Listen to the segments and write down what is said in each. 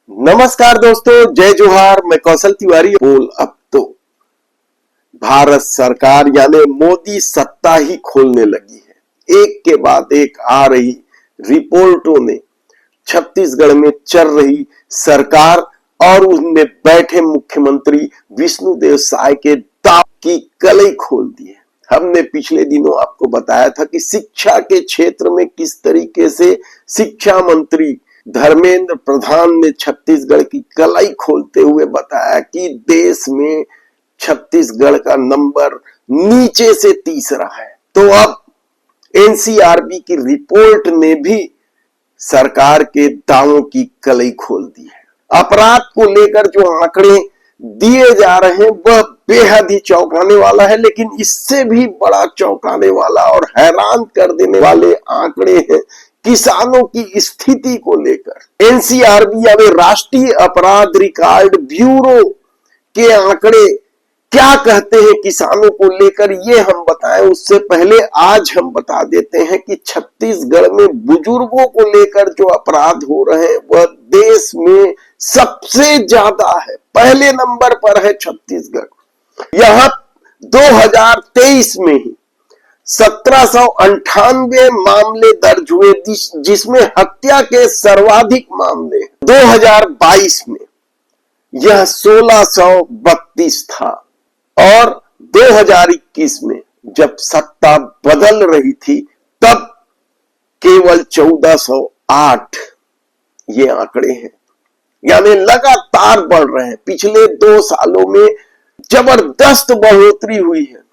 नमस्कार दोस्तों, जय जोहार। मैं कौशल तिवारी बोल। अब तो भारत सरकार यानी मोदी सत्ता ही खोलने लगी है। एक के बाद एक आ रही रिपोर्टों ने छत्तीसगढ़ में चल रही सरकार और उसमें बैठे मुख्यमंत्री विष्णुदेव साय के दांव की कलई खोल दी है। हमने पिछले दिनों आपको बताया था कि शिक्षा के क्षेत्र में किस तरीके से शिक्षा मंत्री धर्मेंद्र प्रधान ने छत्तीसगढ़ की कलाई खोलते हुए बताया कि देश में छत्तीसगढ़ का नंबर नीचे से तीसरा है। तो अब एनसीआरबी की रिपोर्ट ने भी सरकार के दावों की कलई खोल दी है। अपराध को लेकर जो आंकड़े दिए जा रहे हैं वह बेहद ही चौंकाने वाला है, लेकिन इससे भी बड़ा चौंकाने वाला और हैरान कर देने वाले आंकड़े हैं किसानों की स्थिति को लेकर। एनसीआरबी यानी राष्ट्रीय अपराध रिकॉर्ड ब्यूरो के आंकड़े क्या कहते हैं किसानों को लेकर, ये हम बताएं उससे पहले आज हम बता देते हैं कि छत्तीसगढ़ में बुजुर्गों को लेकर जो अपराध हो रहे हैं वह देश में सबसे ज्यादा है। पहले नंबर पर है छत्तीसगढ़। यहां 2023 में ही 1798 मामले दर्ज हुए, जिसमें हत्या के सर्वाधिक मामले 2022 में यह 1632 था और 2021 में जब सत्ता बदल रही थी तब केवल 1408 ये आंकड़े हैं। यानी लगातार बढ़ रहे हैं। पिछले 2 सालों में जबरदस्त बढ़ोतरी हुई है।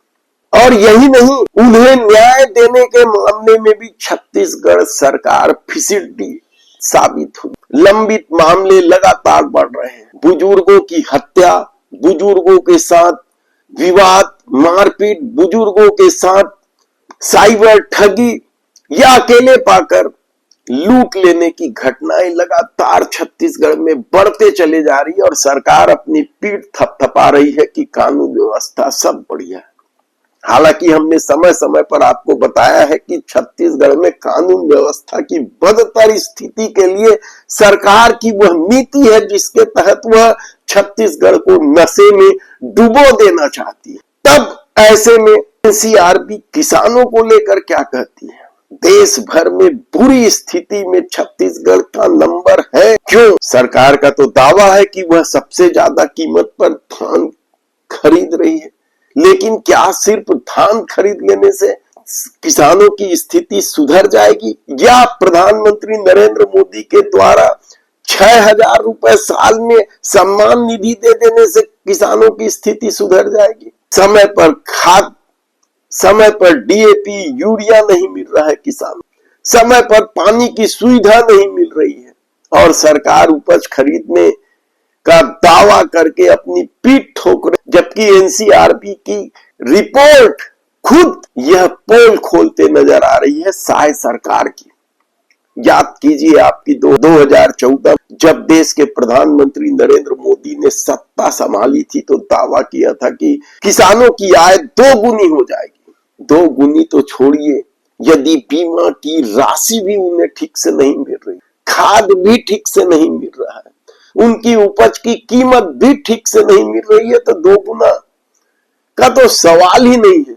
और यही नहीं, उन्हें न्याय देने के मामले में भी छत्तीसगढ़ सरकार फिसड्डी साबित हुई। लंबित मामले लगातार बढ़ रहे हैं। बुजुर्गों की हत्या, बुजुर्गों के साथ विवाद, मारपीट, बुजुर्गों के साथ साइबर ठगी या अकेले पाकर लूट लेने की घटनाएं लगातार छत्तीसगढ़ में बढ़ते चले जा रही है और सरकार अपनी पीठ थपथपा रही है कि कानून व्यवस्था सब बढ़िया है। हालांकि हमने समय समय पर आपको बताया है कि छत्तीसगढ़ में कानून व्यवस्था की बदतर स्थिति के लिए सरकार की वह नीति है जिसके तहत वह छत्तीसगढ़ को नशे में डुबो देना चाहती है। तब ऐसे में एनसीआरबी किसानों को लेकर क्या कहती है? देश भर में बुरी स्थिति में छत्तीसगढ़ का नंबर है। क्यों? सरकार का तो दावा है कि वह सबसे ज्यादा कीमत पर धान खरीद रही है, लेकिन क्या सिर्फ धान खरीद लेने से किसानों की स्थिति सुधर जाएगी या प्रधानमंत्री नरेंद्र मोदी के द्वारा 6,000 रुपए साल में सम्मान निधि दे देने से किसानों की स्थिति सुधर जाएगी? समय पर खाद, समय पर डीएपी, यूरिया नहीं मिल रहा है किसानों, समय पर पानी की सुविधा नहीं मिल रही है और सरकार उपज खरीदने का दावा करके अपनी पीठ ठोक रही, जबकि एनसीआरबी की रिपोर्ट खुद यह पोल खोलते नजर आ रही है साय सरकार की। याद कीजिए आपकी 2014 जब देश के प्रधानमंत्री नरेंद्र मोदी ने सत्ता संभाली थी तो दावा किया था कि किसानों की आय 2 गुनी हो जाएगी। 2 गुनी तो छोड़िए, यदि बीमा की राशि भी उन्हें ठीक से नहीं मिल रही, खाद भी ठीक से नहीं मिल रहा है, उनकी उपज की कीमत भी ठीक से नहीं मिल रही है, तो 2 गुना का तो सवाल ही नहीं है।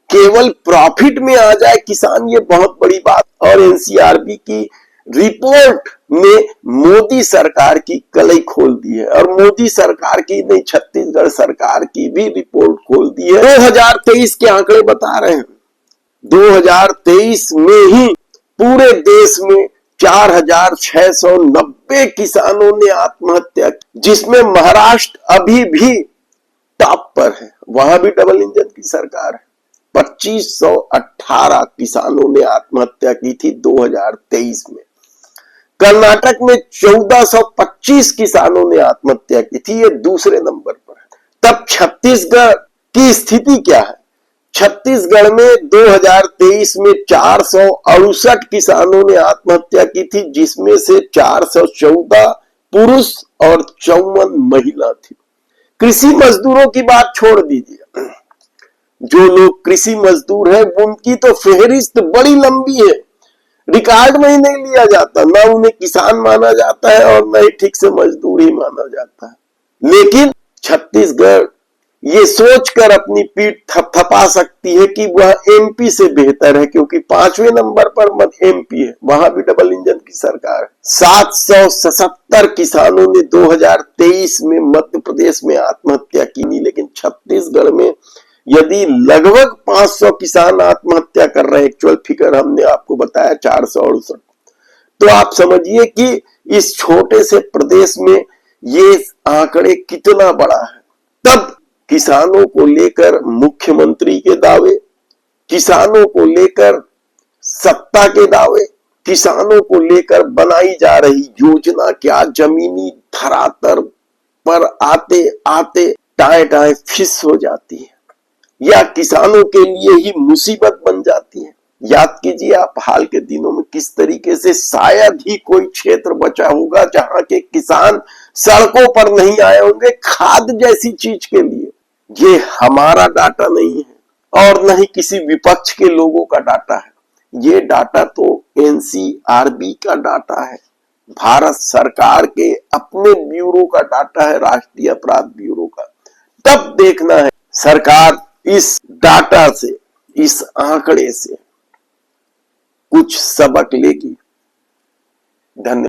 केवल प्रॉफिट में आ जाए किसान, ये बहुत बड़ी बात। और एनसीआरबी की रिपोर्ट ने मोदी सरकार की कलई खोल दी है और मोदी सरकार की नहीं, छत्तीसगढ़ सरकार की भी रिपोर्ट खोल दी है। 2023 के आंकड़े बता रहे हैं, 2023 में ही पूरे देश में 4,690 किसानों ने आत्महत्या की, जिसमें महाराष्ट्र अभी भी टॉप पर है। वहां भी डबल इंजन की सरकार है। 2518 किसानों ने आत्महत्या की थी 2023 में। कर्नाटक में 1425 किसानों ने आत्महत्या की थी, ये दूसरे नंबर पर है। तब छत्तीसगढ़ की स्थिति क्या है? छत्तीसगढ़ में 2023 में 468 किसानों ने आत्महत्या की थी, जिसमें से 414 पुरुष और 54 महिला थी। कृषि मजदूरों की बात छोड़ दीजिए, जो लोग कृषि मजदूर हैं उनकी तो फेहरिस्त बड़ी लंबी है। रिकॉर्ड में ही नहीं लिया जाता, ना उन्हें किसान माना जाता है और न ही ठीक से मजदूर ही माना जाता है। लेकिन छत्तीसगढ़ ये सोचकर अपनी पीठ थपथपा सकती है कि वह एमपी से बेहतर है, क्योंकि 5वें नंबर पर एमपी है, वहां भी डबल इंजन की सरकार है। 777 किसानों ने 2023 में मध्य प्रदेश में आत्महत्या की, लेकिन छत्तीसगढ़ में यदि लगभग 500 किसान आत्महत्या कर रहे हैं, एक्चुअल फिगर हमने आपको बताया 468, तो आप समझिए कि इस छोटे से प्रदेश में ये आंकड़े कितना बड़ा है। तब किसानों को लेकर मुख्यमंत्री के दावे, किसानों को लेकर सत्ता के दावे, किसानों को लेकर बनाई जा रही योजना क्या जमीनी धरातल पर आते आते टाए टाए फिस हो जाती है या किसानों के लिए ही मुसीबत बन जाती है। याद कीजिए आप हाल के दिनों में किस तरीके से शायद ही कोई क्षेत्र बचा होगा जहां के किसान सड़कों पर नहीं आए होंगे खाद जैसी चीज के लिए। ये हमारा डाटा नहीं है और न ही किसी विपक्ष के लोगों का डाटा है, ये डाटा तो एनसीआरबी का डाटा है, भारत सरकार के अपने ब्यूरो का डाटा है, राष्ट्रीय अपराध ब्यूरो का। तब देखना है सरकार इस डाटा से, इस आंकड़े से कुछ सबक लेगी। धन्यवाद।